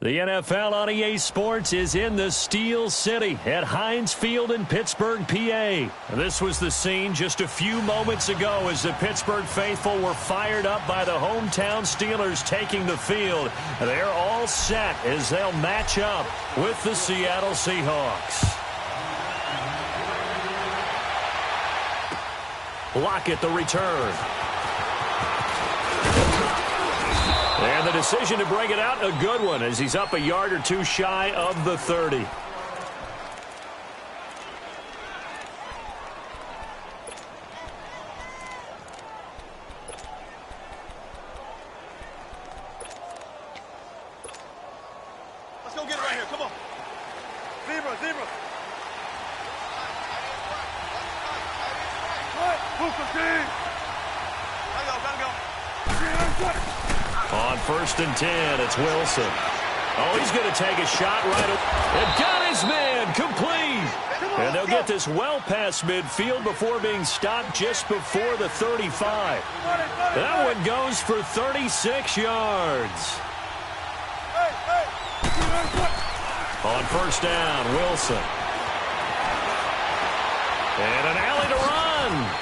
The NFL on EA Sports is in the Steel City at Heinz Field in Pittsburgh, PA. This was the scene just a few moments ago as the Pittsburgh faithful were fired up by the hometown Steelers taking the field. They're all set as they'll match up with the Seattle Seahawks. Lockett the return. And the decision to bring it out, a good one, as he's up a yard or two shy of the 30. Let's go get it right here. Come on. Zebra, zebra. On 1st and 10, it's Wilson. Oh, he's going to take a shot right away. And got his man complete. And they'll get this well past midfield before being stopped just before the 35. That one goes for 36 yards. On 1st down, Wilson. And an alley to run.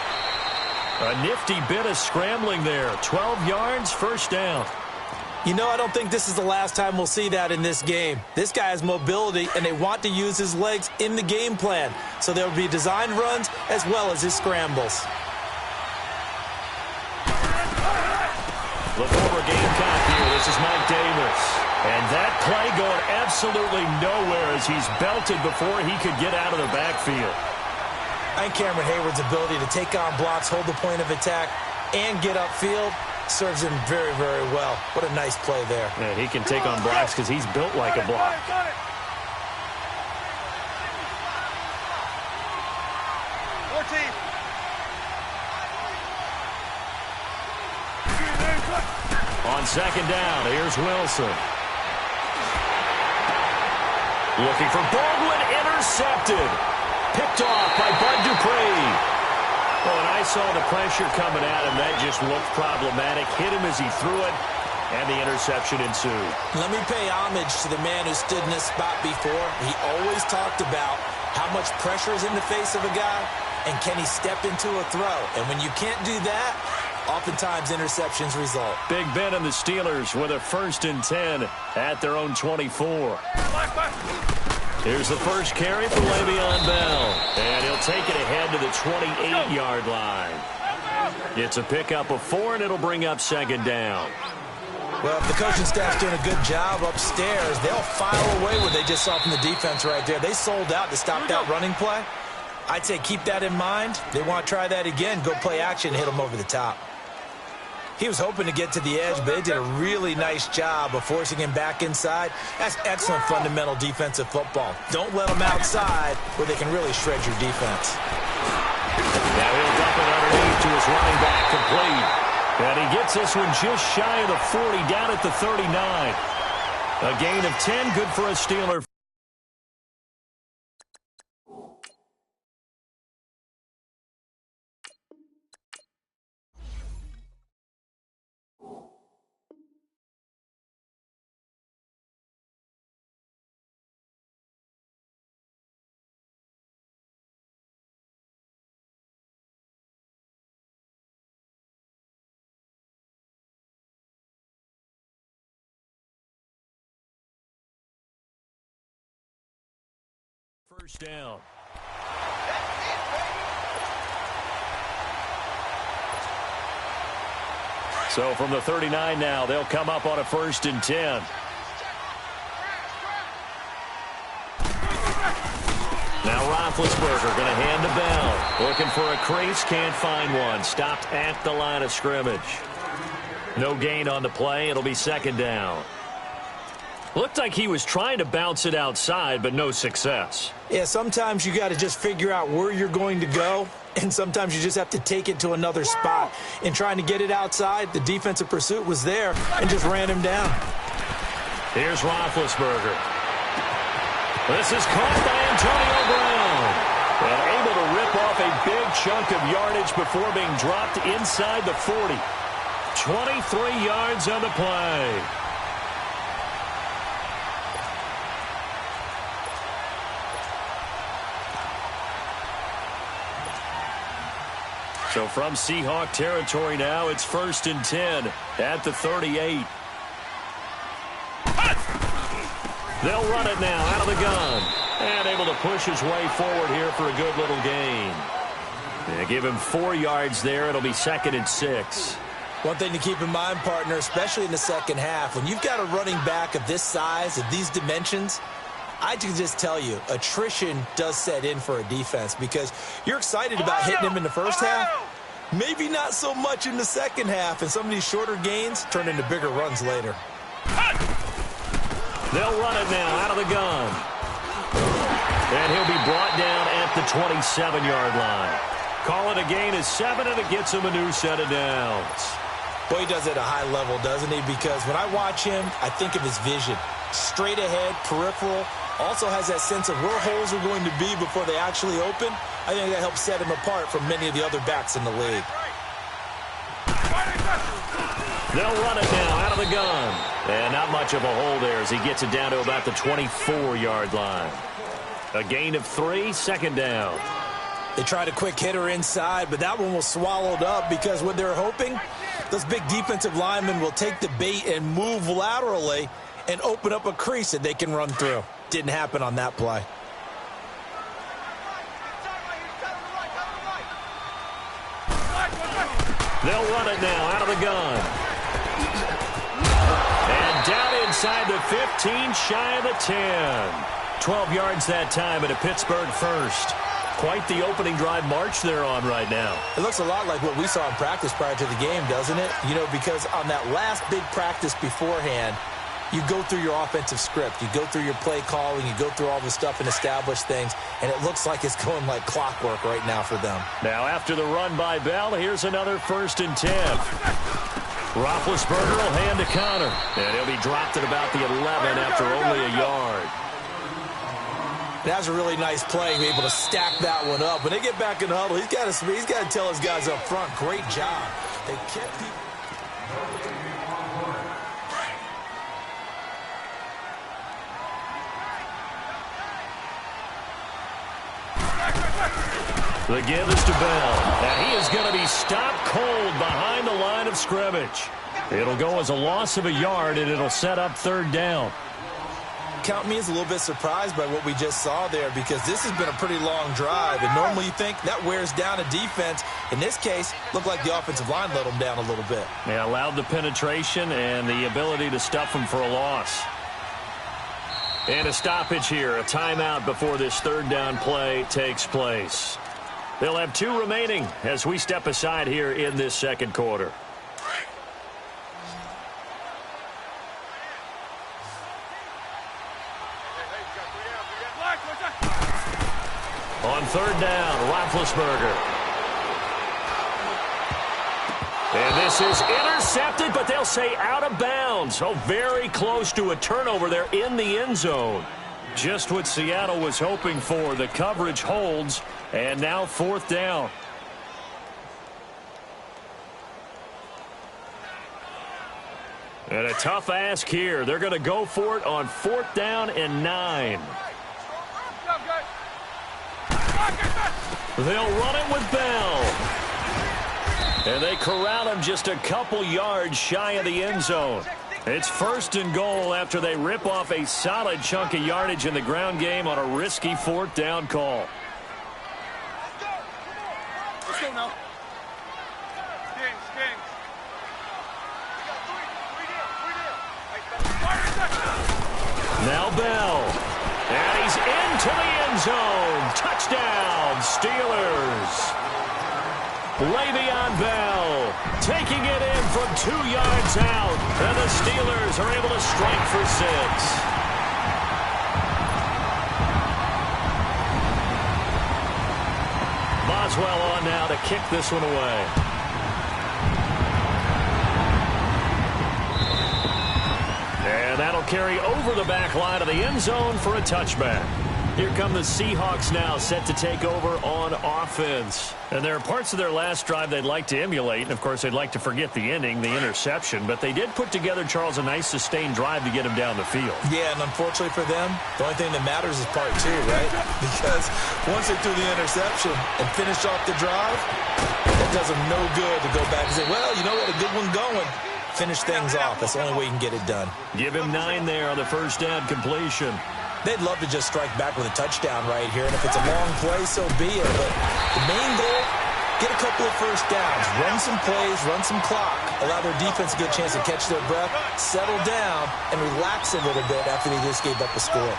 A nifty bit of scrambling there. 12 yards, 1st down. You know, I don't think this is the last time we'll see that in this game. This guy has mobility, and they want to use his legs in the game plan. So there will be designed runs as well as his scrambles. The former Gamecock here. This is Mike Davis. And that play going absolutely nowhere as he's belted before he could get out of the backfield. And Cameron Hayward's ability to take on blocks, hold the point of attack, and get upfield serves him very, very well. What a nice play there. Yeah, he can take on blocks because he's built like a block. On 2nd down, here's Wilson. Looking for Baldwin, intercepted. Picked off by Bud Dupree. Oh, and I saw the pressure coming at him. That just looked problematic. Hit him as he threw it, and the interception ensued. Let me pay homage to the man who stood in this spot before. He always talked about how much pressure is in the face of a guy, and can he step into a throw. And when you can't do that, oftentimes interceptions result. Big Ben and the Steelers with a 1st and 10 at their own 24. Here's the first carry for Le'Veon Bell. And he'll take it ahead to the 28-yard line. It's a pickup of 4, and it'll bring up 2nd down. Well, if the coaching staff's doing a good job upstairs, they'll file away what they just saw from the defense right there. They sold out to stop that running play. I'd say keep that in mind. They want to try that again, go play action, hit them over the top. He was hoping to get to the edge, but they did a really nice job of forcing him back inside. That's excellent fundamental defensive football. Don't let them outside where they can really shred your defense. Now he'll dump it underneath to his running back, complete. And he gets this one just shy of the 40, down at the 39. A gain of 10, good for a Steeler. First down. So from the 39 now, they'll come up on a 1st and 10. Now Roethlisberger going to hand to Bell. Looking for a crease, can't find one. Stopped at the line of scrimmage. No gain on the play. It'll be 2nd down. Looked like he was trying to bounce it outside, but no success. Yeah, sometimes you got to just figure out where you're going to go, and sometimes you just have to take it to another spot. In trying to get it outside, the defensive pursuit was there and just ran him down. Here's Roethlisberger. This is caught by Antonio Brown. And able to rip off a big chunk of yardage before being dropped inside the 40. 23 yards on the play. So from Seahawk territory now, it's 1st and 10 at the 38. They'll run it now out of the gun. And able to push his way forward here for a good little gain. They give him 4 yards there. It'll be 2nd and 6. One thing to keep in mind, partner, especially in the second half, when you've got a running back of this size, of these dimensions, I can just tell you, attrition does set in for a defense because you're excited about hitting him in the first half. Maybe not so much in the second half, and some of these shorter gains turn into bigger runs later. They'll run it now out of the gun. And he'll be brought down at the 27-yard line. Call it a gain of 7, and it gets him a new set of downs. Boy, he does it at a high level, doesn't he? Because when I watch him, I think of his vision. Straight ahead, peripheral. Also has that sense of where holes are going to be before they actually open. I think that helps set him apart from many of the other backs in the league. They'll run it now out of the gun. And not much of a hole there as he gets it down to about the 24-yard line. A gain of 3, 2nd down. They tried a quick hitter inside, but that one was swallowed up because what they're hoping, those big defensive linemen will take the bait and move laterally and open up a crease that they can run through. Didn't happen on that play. They'll run it now out of the gun. And down inside the 15, shy of the 10. 12 yards that time at a Pittsburgh first. Quite the opening drive march they're on right now. It looks a lot like what we saw in practice prior to the game, doesn't it? You know, because on that last big practice beforehand, you go through your offensive script. You go through your play calling. You go through all the stuff and establish things. And it looks like it's going like clockwork right now for them. Now after the run by Bell, here's another 1st and 10. Roethlisberger will hand to Connor. And he'll be dropped at about the 11 after only a yard. That was a really nice play, able to stack that one up. When they get back in the huddle, he's got to tell his guys up front, great job. They kept people. The give is to Bell, and he is going to be stopped cold behind the line of scrimmage. It'll go as a loss of a yard, and it'll set up 3rd down. Count me as a little bit surprised by what we just saw there because this has been a pretty long drive, and normally you think that wears down a defense. In this case, looked like the offensive line let them down a little bit. They allowed the penetration and the ability to stuff them for a loss. And a stoppage here, a timeout before this 3rd down play takes place. They'll have 2 remaining as we step aside here in this 2nd quarter. On 3rd down, Roethlisberger. And this is intercepted, but they'll say out of bounds. So very close to a turnover there in the end zone. Just what Seattle was hoping for. The coverage holds, and now 4th down. And a tough ask here. They're going to go for it on 4th down and 9. They'll run it with Bell. And they corral him just a couple yards shy of the end zone. It's 1st and goal after they rip off a solid chunk of yardage in the ground game on a risky 4th down call. Let's go now. Now Bell. And he's into the end zone. Touchdown, Steelers. Le'Veon Bell taking it in from 2 yards out. And the Steelers are able to strike for 6. Boswell on now to kick this one away. And that'll carry over the back line of the end zone for a touchback. Here come the Seahawks now, set to take over on offense. And there are parts of their last drive they'd like to emulate. And, of course, they'd like to forget the ending, the interception. But they did put together, Charles, a nice sustained drive to get him down the field. Yeah, and unfortunately for them, the only thing that matters is part 2, right? Because once they threw the interception and finished off the drive, That does them no good to go back and say, well, you know what, a good one going. Finish things off. That's the only way you can get it done. Give him 9 there on the first down completion. They'd love to just strike back with a touchdown right here, and if it's a long play, so be it. But the main goal, get a couple of first downs, run some plays, run some clock, allow their defense a good chance to catch their breath, settle down, and relax a little bit after they just gave up a score.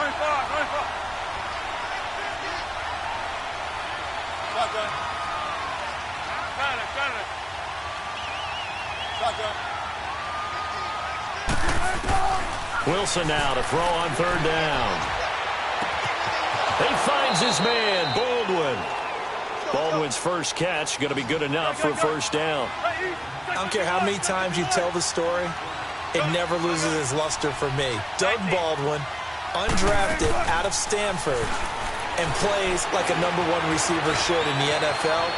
95. Shotgun. Got it. Shotgun. Wilson now to throw on third down. He finds his man, Baldwin. Baldwin's first catch going to be good enough for a first down. I don't care how many times you tell the story, it never loses its luster for me. Doug Baldwin, undrafted out of Stanford, and plays like a #1 receiver should in the NFL.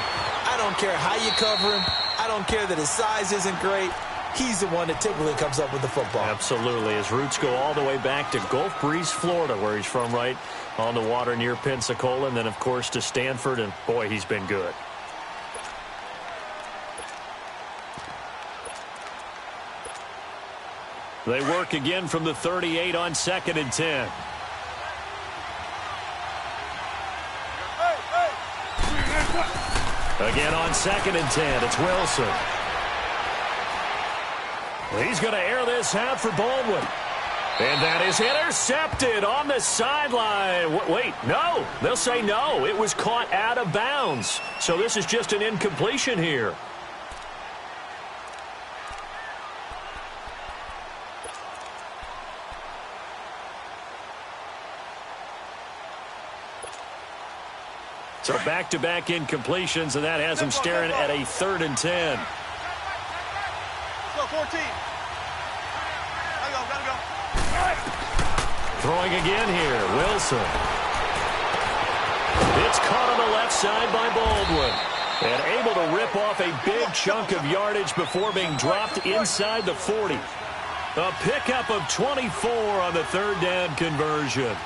I don't care how you cover him. I don't care that his size isn't great. He's the one that typically comes up with the football. Absolutely. His roots go all the way back to Gulf Breeze, Florida, where he's from, right on the water near Pensacola, and then, of course, to Stanford, and, boy, he's been good. They work again from the 38 on 2nd and 10. Again on 2nd and 10, it's Wilson. He's going to air this out for Baldwin. And that is intercepted on the sideline. Wait, no. They'll say no. It was caught out of bounds. So this is just an incompletion here. So back-to-back incompletions, and that has him staring at a 3rd and 10. Let's go, 14. Gotta go. Throwing again here, Wilson. It's caught on the left side by Baldwin. And able to rip off a big chunk of yardage before being dropped inside the 40. A pickup of 24 on the 3rd down conversion.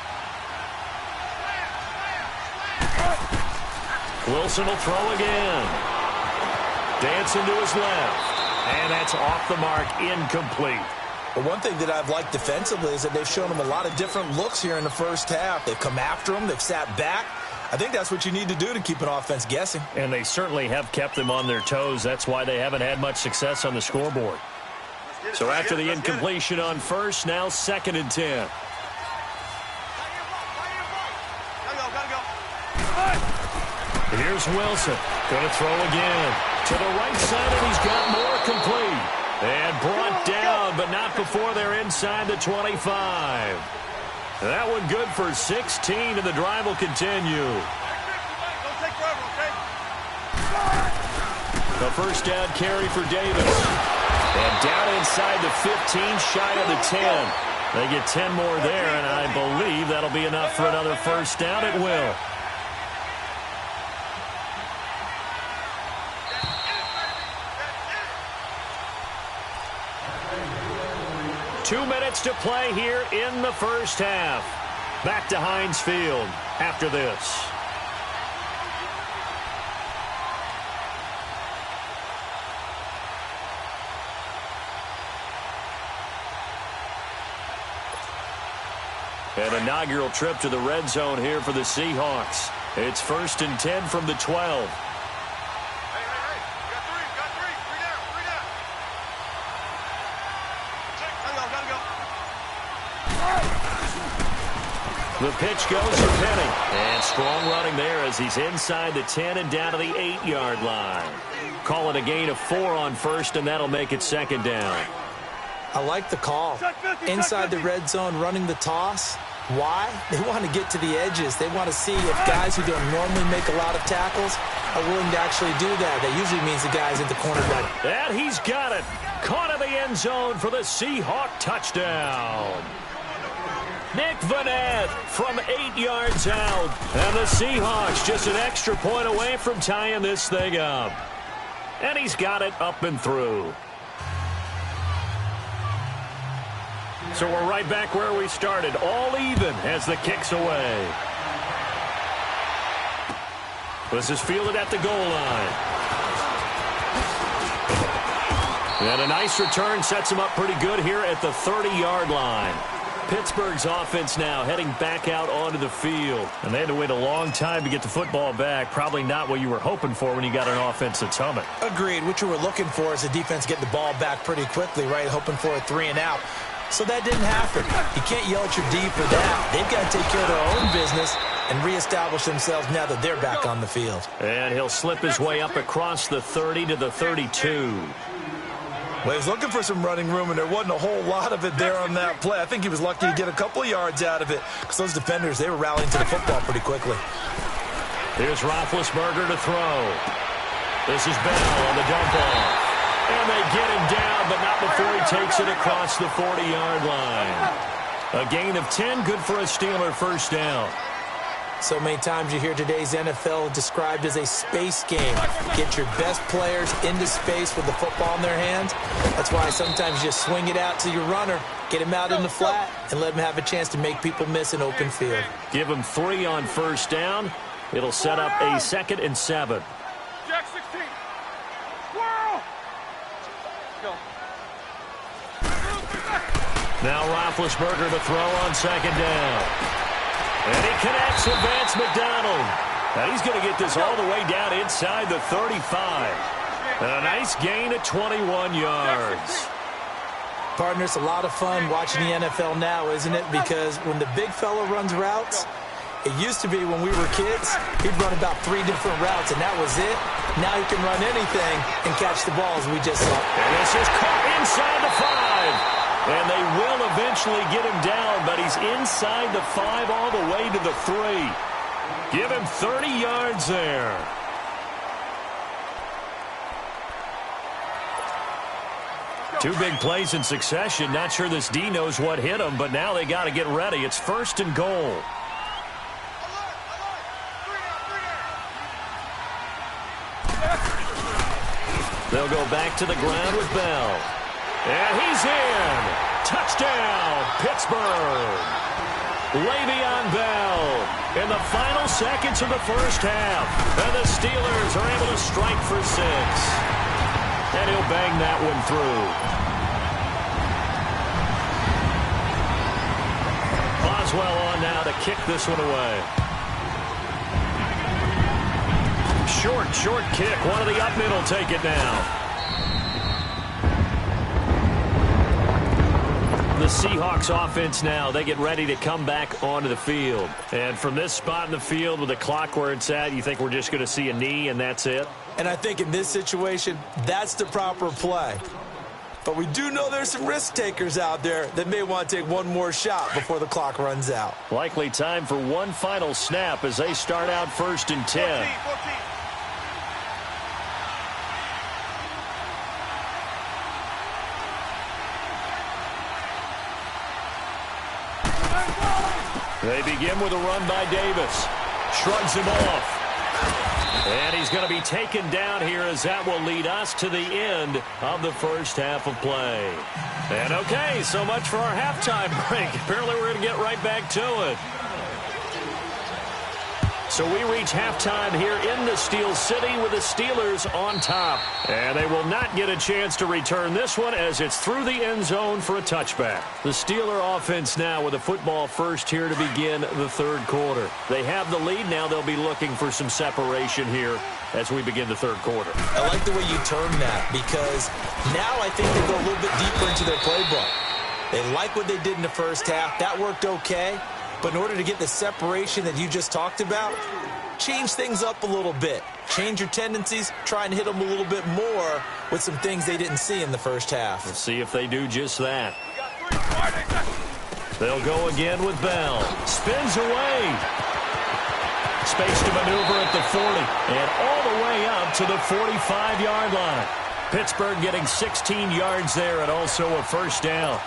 Wilson will throw again. Dancing to his left. And that's off the mark, incomplete. But one thing that I've liked defensively is that they've shown him a lot of different looks here in the first half. They've come after him. They've sat back. I think that's what you need to do to keep an offense guessing. And they certainly have kept them on their toes. That's why they haven't had much success on the scoreboard. So after the incompletion on first, now 2nd and 10. Here's Wilson. Going to throw again. To the right side, and he's got more complete. And brought down, but not before they're inside the 25. That one good for 16, and the drive will continue. The first down carry for Davis. And down inside the 15, shy of the 10. They get 10 more there, and I believe that'll be enough for another first down. It will. Two minutes to play here in the first half. Back to Heinz Field after this. An inaugural trip to the red zone here for the Seahawks. It's 1st and 10 from the 12. The pitch goes for Penny. And strong running there as he's inside the 10 and down to the 8-yard line. Call it a gain of 4 on first, and that'll make it 2nd down. I like the call. Inside the red zone, running the toss. Why? They want to get to the edges. They want to see if guys who don't normally make a lot of tackles are willing to actually do that. That usually means the guys at the cornerback. And he's got it. Caught in the end zone for the Seahawk touchdown. Nick Vanette from 8 yards out. And the Seahawks just an extra point away from tying this thing up. And he's got it up and through. So we're right back where we started. All even as the kick's away. This is fielded at the goal line. And a nice return sets him up pretty good here at the 30-yard line. Pittsburgh's offense now heading back out onto the field. And they had to wait a long time to get the football back. Probably not what you were hoping for when you got an offense that's humming. Agreed. What you were looking for is the defense getting the ball back pretty quickly, right? Hoping for a 3-and-out. So that didn't happen. You can't yell at your D for that. They've got to take care of their own business and reestablish themselves now that they're back on the field. And he'll slip his way up across the 30 to the 32. Well, he was looking for some running room, and there wasn't a whole lot of it there on that play. I think he was lucky to get a couple of yards out of it because those defenders, they were rallying to the football pretty quickly. Here's Roethlisberger to throw. This is Bell on the dump off. And they get him down, but not before he takes it across the 40-yard line. A gain of 10, good for a Steeler first down. So many times you hear today's NFL described as a space game. Get your best players into space with the football in their hands. That's why sometimes you just swing it out to your runner, get him out in the flat, and let him have a chance to make people miss an open field. Give him 3 on first down. It'll set up a 2nd and 7. Jack 16. Whirl. Go. Now Roethlisberger to throw on 2nd down. And he connects with Vance McDonald. Now he's going to get this all the way down inside the 35. And a nice gain of 21 yards. Partner, it's a lot of fun watching the NFL now, isn't it? Because when the big fella runs routes, it used to be when we were kids, he'd run about 3 different routes, and that was it. Now he can run anything and catch the balls we just saw. And this is caught inside the 5. And they will eventually get him down, but he's inside the 5 all the way to the 3. Give him 30 yards there. Two big plays in succession. Not sure this D knows what hit him, but now they got to get ready. It's 1st and goal. They'll go back to the ground with Bell. And he's in. Touchdown, Pittsburgh. Le'Veon Bell in the final seconds of the first half. And the Steelers are able to strike for 6. And he'll bang that one through. Boswell on now to kick this one away. Short kick. One of the up mid will take it now. The Seahawks offense now, they get ready to come back onto the field. And from this spot in the field with the clock where it's at, you think we're just going to see a knee and that's it? And I think in this situation, that's the proper play. But we do know there's some risk takers out there that may want to take one more shot before the clock runs out. Likely time for one final snap as they start out 1st and 10. 14. They begin with a run by Davis. Shrugs him off. And he's going to be taken down here as that will lead us to the end of the first half of play. And okay, so much for our halftime break. Apparently we're going to get right back to it. So we reach halftime here in the Steel City with the Steelers on top. And they will not get a chance to return this one as it's through the end zone for a touchback. The Steeler offense now with a football first here to begin the 3rd quarter. They have the lead. Now they'll be looking for some separation here as we begin the 3rd quarter. I like the way you term that because now I think they go a little bit deeper into their playbook. They like what they did in the first half. That worked okay. But in order to get the separation that you just talked about, change things up a little bit. Change your tendencies, try and hit them a little bit more with some things they didn't see in the first half. Let's see if they do just that. They'll go again with Bell. Spins away. Space to maneuver at the 40. And all the way up to the 45-yard line. Pittsburgh getting 16 yards there and also a first down.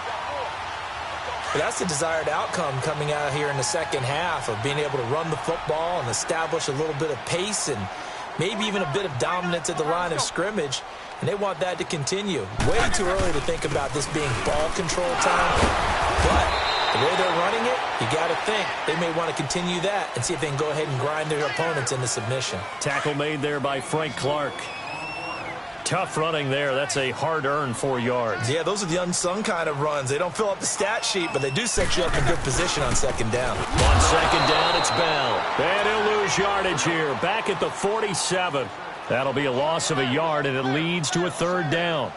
But that's the desired outcome coming out here in the second half of being able to run the football and establish a little bit of pace and maybe even a bit of dominance at the line of scrimmage. And they want that to continue. Way too early to think about this being ball control time. But The way they're running it, you got to think they may want to continue that and see if they can go ahead and grind their opponents into submission. Tackle made there by Frank Clark. Tough running there. That's a hard-earned 4 yards. Yeah, those are the unsung kind of runs. They don't fill up the stat sheet, but they do set you up in good position on second down. On second down, it's Bell. And he'll lose yardage here. Back at the 47. That'll be a loss of a yard, and it leads to a third down.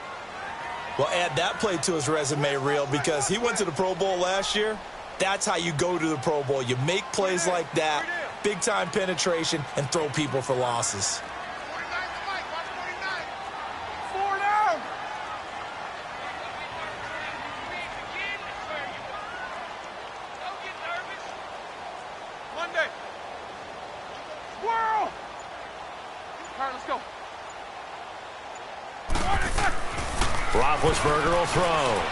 Well, add that play to his resume reel because he went to the Pro Bowl last year. That's how you go to the Pro Bowl. You make plays like that, big-time penetration, and throw people for losses. Roethlisberger will throw.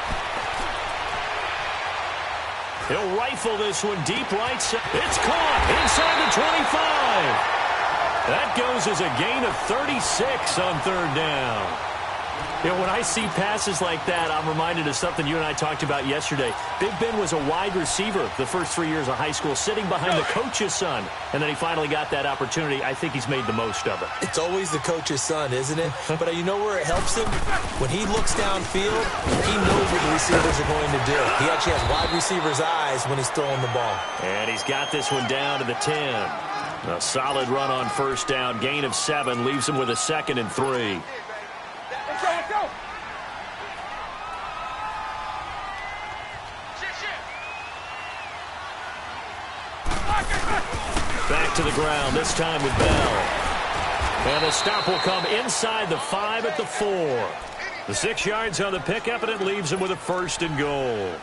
He'll rifle this one deep right side. It's caught inside the 25. That goes as a gain of 36 on third down. You know, when I see passes like that, I'm reminded of something you and I talked about yesterday. Big Ben was a wide receiver the first 3 years of high school, sitting behind the coach's son. And then he finally got that opportunity. I think he's made the most of it. It's always the coach's son, isn't it? But you know where it helps him? When he looks downfield, he knows what the receivers are going to do. He actually has wide receivers' eyes when he's throwing the ball. And he's got this one down to the 10. A solid run on first down. Gain of 7 leaves him with a 2nd and 3. Let's go! Back to the ground, this time with Bell. And the stop will come inside the 5 at the 4. The 6 yards on the pickup, and it leaves him with a 1st and goal.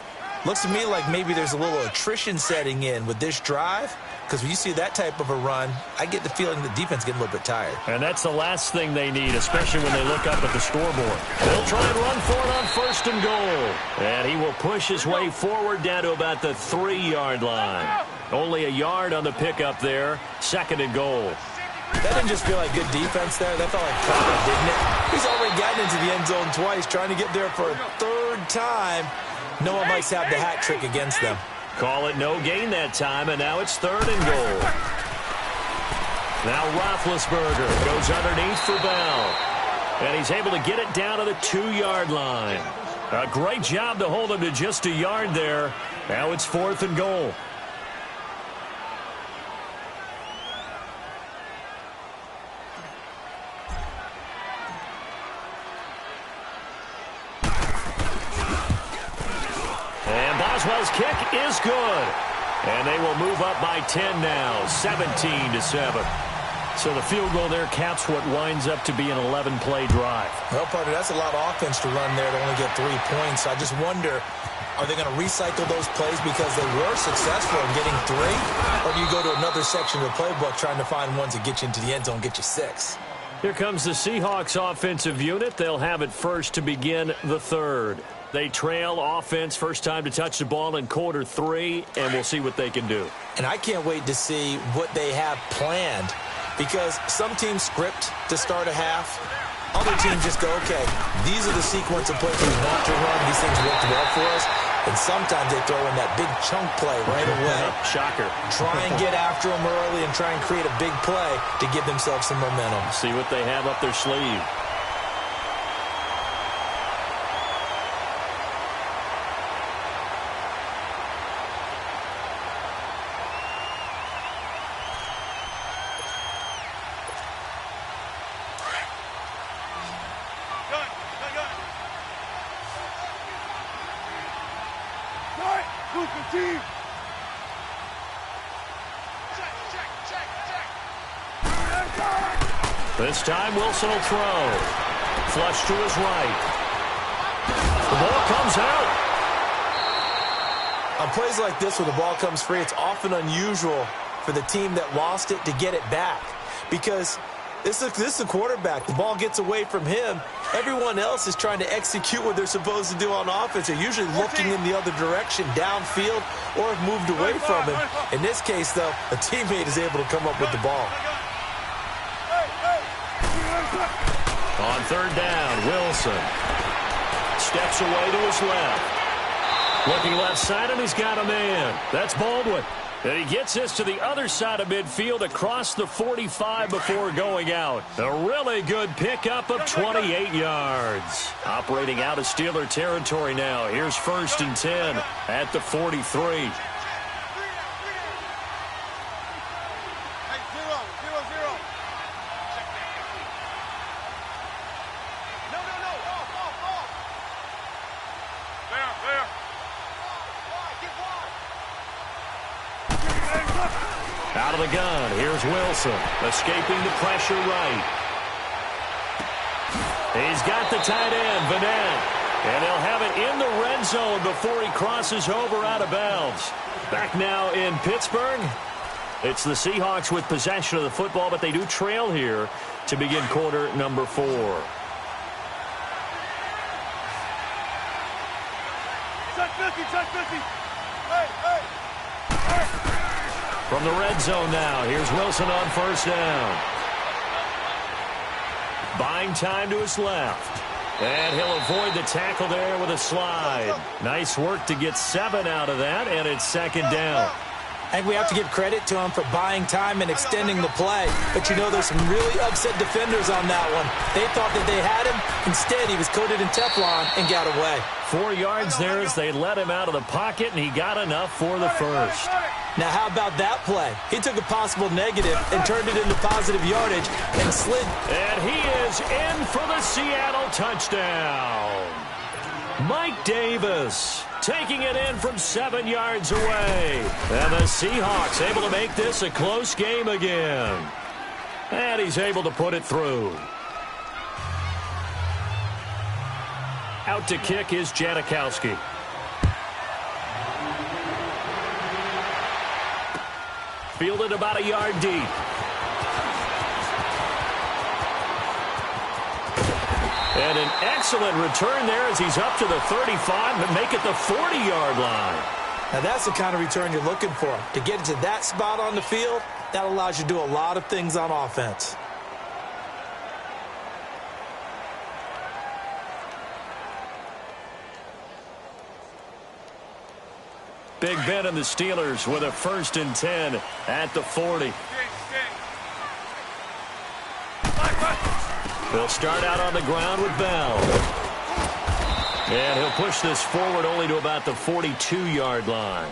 Looks to me like maybe there's a little attrition setting in with this drive, because when you see that type of a run, I get the feeling the defense getting a little bit tired. And that's the last thing they need, especially when they look up at the scoreboard. They'll try and run for it on 1st and goal. And he will push his way forward down to about the 3-yard line. Only a yard on the pickup there. 2nd and goal. That didn't just feel like good defense there. That felt like pride, didn't it? He's already gotten into the end zone twice, trying to get there for a 3rd time. No one likes to have the hat trick against them. Call it no gain that time, and now it's 3rd and goal. Now Roethlisberger goes underneath for Bell. And he's able to get it down to the 2-yard line. A great job to hold him to just a yard there. Now it's 4th and goal. Boswell's kick is good. And they will move up by 10 now, 17-7. So the field goal there caps what winds up to be an 11-play drive. Well, partner, that's a lot of offense to run there to only get 3 points. I just wonder, are they going to recycle those plays because they were successful in getting 3? Or do you go to another section of the playbook trying to find ones that get you into the end zone and get you 6? Here comes the Seahawks offensive unit. They'll have it first to begin the 3rd. They trail offense, first time to touch the ball in quarter 3, and we'll see what they can do. And I can't wait to see what they have planned, because some teams script to start a half. Other teams just go, okay, these are the sequence of plays we want to run. These things work well for us. And sometimes they throw in that big chunk play right away. Shocker. Try and get after them early and try and create a big play to give themselves some momentum. See what they have up their sleeve. This time Wilson will throw. Flush to his right. The ball comes out. On plays like this where the ball comes free, it's often unusual for the team that lost it to get it back. Because this is the quarterback. The ball gets away from him. Everyone else is trying to execute what they're supposed to do on offense. They're usually looking in the other direction, downfield, or have moved away from him. In this case, though, a teammate is able to come up with the ball. On 3rd down, Wilson steps away to his left. Looking left side, and he's got a man. That's Baldwin. And he gets this to the other side of midfield across the 45 before going out. A really good pickup of 28 yards. Operating out of Steeler territory now. Here's 1st and 10 at the 43. Out of the gun, here's Wilson, escaping the pressure right. He's got the tight end, Vanette, and he'll have it in the red zone before he crosses over out of bounds. Back now in Pittsburgh. It's the Seahawks with possession of the football, but they do trail here to begin quarter number 4. Check 50, check 50. Hey, hey. From the red zone now, here's Wilson on 1st down. Buying time to his left. And he'll avoid the tackle there with a slide. Nice work to get 7 out of that, and it's 2nd down. I think we have to give credit to him for buying time and extending the play. But, you know, there's some really upset defenders on that one. They thought that they had him. Instead, he was coated in Teflon and got away. 4 yards there as they let him out of the pocket, and he got enough for the first. Now, how about that play? He took a possible negative and turned it into positive yardage and slid. And he is in for the Seattle touchdown. Mike Davis taking it in from 7 yards away. And the Seahawks able to make this a close game again. And he's able to put it through. Out to kick is Janikowski. Fielded about a yard deep. And an excellent return there as he's up to the 35 and make it the 40-yard line. Now that's the kind of return you're looking for. To get to that spot on the field, that allows you to do a lot of things on offense. Big Ben and the Steelers with a 1st and 10 at the 40. They'll start out on the ground with Bell. And he'll push this forward only to about the 42-yard line.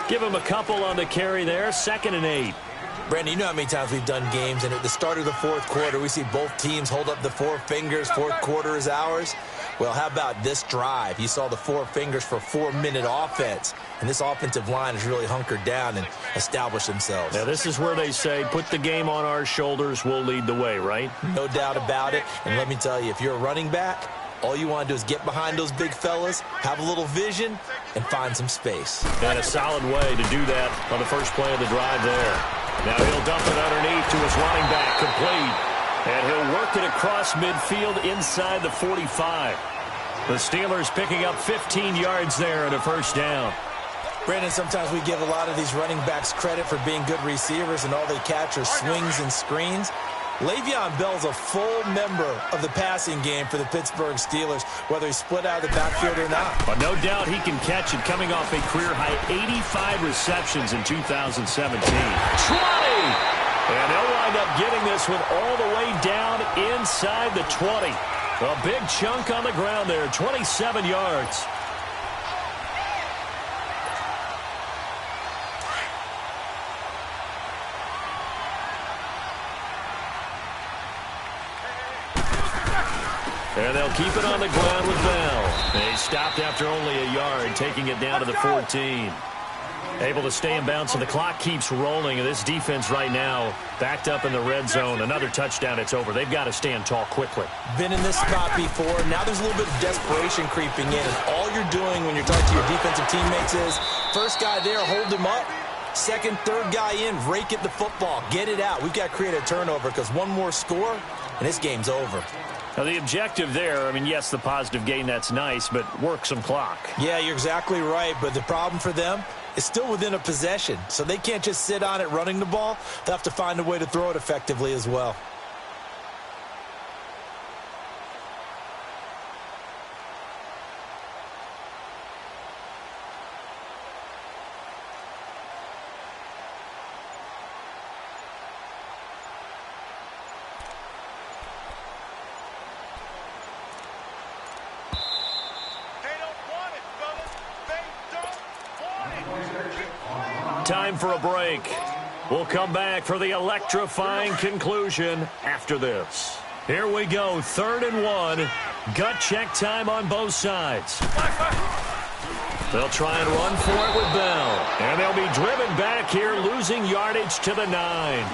Give him a couple on the carry there. 2nd and 8. Brandon, you know how many times we've done games, and at the start of the 4th quarter, we see both teams hold up the 4 fingers. 4th quarter is ours. Well, how about this drive? You saw the 4 fingers for 4-minute offense, and this offensive line has really hunkered down and established themselves. Now, this is where they say, put the game on our shoulders, we'll lead the way, right? No doubt about it, and let me tell you, if you're a running back, all you want to do is get behind those big fellas, have a little vision, and find some space. And a solid way to do that on the first play of the drive there. Now he'll dump it underneath to his running back, complete. And he'll work it across midfield inside the 45. The Steelers picking up 15 yards there and a 1st down. Brandon, sometimes we give a lot of these running backs credit for being good receivers, and all they catch are swings and screens. Le'Veon Bell's a full member of the passing game for the Pittsburgh Steelers, whether he's split out of the backfield or not. But no doubt he can catch it, coming off a career-high 85 receptions in 2017. 20! And they'll wind up getting this one all the way down inside the 20. A big chunk on the ground there, 27 yards. And they'll keep it on the ground with Bell. They stopped after only a yard, taking it down to the 14. Able to stay in bounds, so the clock keeps rolling. And this defense right now backed up in the red zone. Another touchdown, it's over. They've got to stand tall quickly. Been in this spot before. Now there's a little bit of desperation creeping in. And all you're doing when you're talking to your defensive teammates is, first guy there, hold him up. Second, third guy in, rake at the football. Get it out. We've got to create a turnover because one more score, and this game's over. Now, the objective there, I mean, yes, the positive gain, that's nice, but work some clock. Yeah, you're exactly right, but the problem for them is still within a possession, so they can't just sit on it running the ball. They'll have to find a way to throw it effectively as well. time for a break. We'll come back for the electrifying conclusion after this. Here we go, 3rd and 1. Gut check time on both sides. They'll try and run for it with Bell. And they'll be driven back here, losing yardage to the 9.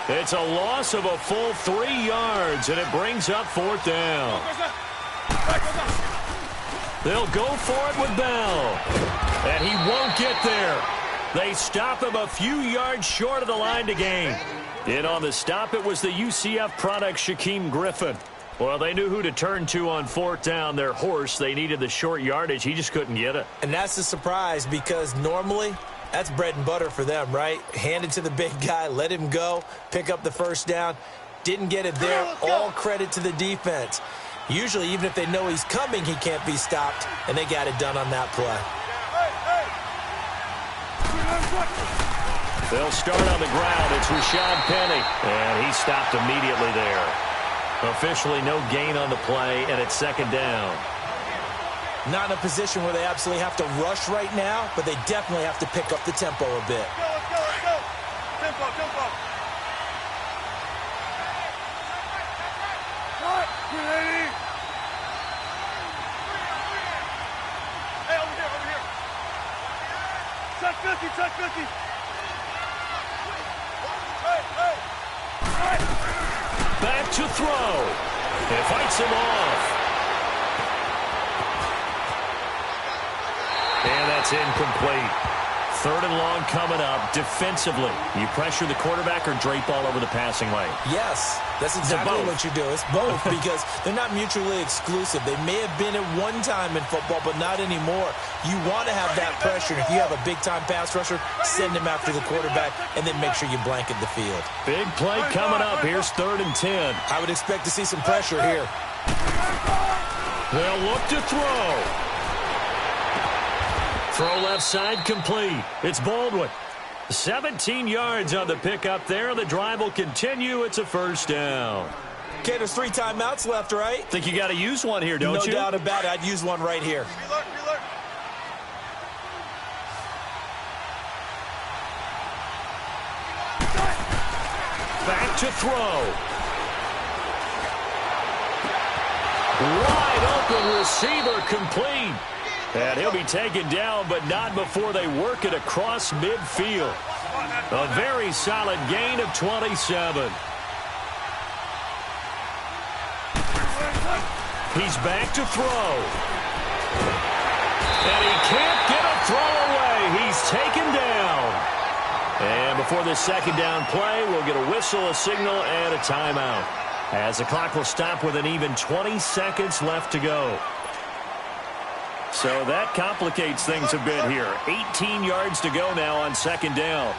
It's a loss of a full 3 yards, and it brings up 4th down. They'll go for it with Bell. And he won't get there. They stop him a few yards short of the line to gain. In on the stop, it was the UCF product, Shaquem Griffin. Well, they knew who to turn to on 4th down. Their horse, they needed the short yardage. He just couldn't get it. And that's a surprise because normally that's bread and butter for them, right? Hand it to the big guy, let him go, pick up the 1st down. Didn't get it there. All credit to the defense. Usually, even if they know he's coming, he can't be stopped, and they got it done on that play. They'll start on the ground. It's Rashad Penny, and he stopped immediately there. Officially no gain on the play, and it's 2nd down. Not in a position where they absolutely have to rush right now, but they definitely have to pick up the tempo a bit. Let's go. Tempo. Hey, over here. Check 50. Hey. Back to throw. It fights him off. And that's incomplete. 3rd and long coming up. Defensively, you pressure the quarterback or drape all over the passing lane? Yes, that's exactly what you do. It's both because they're not mutually exclusive. They may have been at one time in football, but not anymore. You want to have that pressure. And if you have a big-time pass rusher, send him after the quarterback and then make sure you blanket the field. Big play coming up. Here's 3rd and 10. I would expect to see some pressure here. They'll look to throw. Throw left side complete. It's Baldwin. 17 yards on the pickup there. The drive will continue. It's a 1st down. Okay, there's 3 timeouts left, right? Think you got to use one here, don't you? No doubt about it. I'd use one right here. Reload. Back to throw. Wide open receiver complete. And he'll be taken down, but not before they work it across midfield. A very solid gain of 27. He's back to throw. And he can't get a throw away. He's taken down. And before this 2nd down play, we'll get a whistle, a signal, and a timeout. As the clock will stop with an even 20 seconds left to go. So that complicates things a bit here. 18 yards to go now on 2nd down.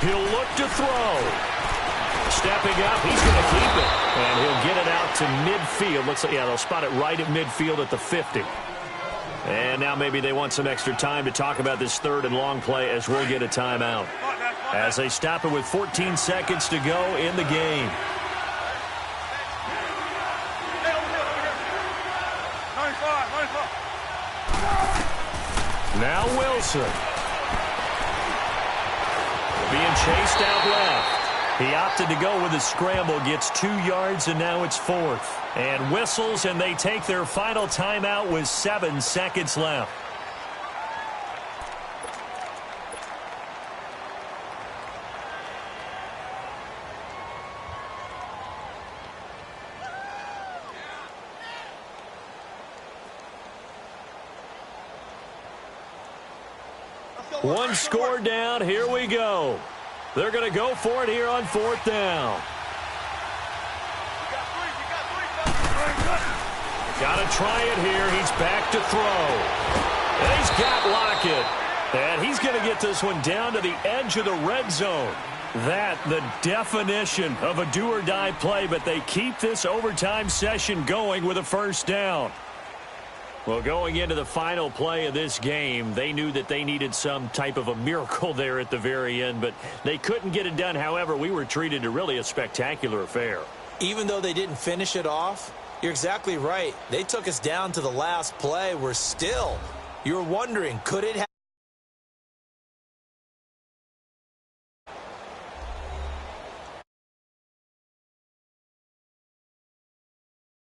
He'll look to throw. Stepping up, he's going to keep it. And he'll get it out to midfield. Looks like, they'll spot it right at midfield at the 50. And now maybe they want some extra time to talk about this 3rd and long play as we'll get a timeout. As they stop it with 14 seconds to go in the game. Now Wilson. Being chased out left. He opted to go with a scramble, gets 2 yards, and now it's 4th. And whistles, and they take their final timeout with 7 seconds left. One score down. Here we go. They're going to go for it here on 4th down. Got to try it here. He's back to throw. And he's got Lockett. And he's going to get this one down to the edge of the red zone. That, the definition of a do-or-die play, but they keep this overtime session going with a 1st down. Well, going into the final play of this game, they knew that they needed some type of a miracle there at the very end, but they couldn't get it done. However, we were treated to really a spectacular affair. Even though they didn't finish it off, you're exactly right. They took us down to the last play. We're still, you're wondering, could it happen?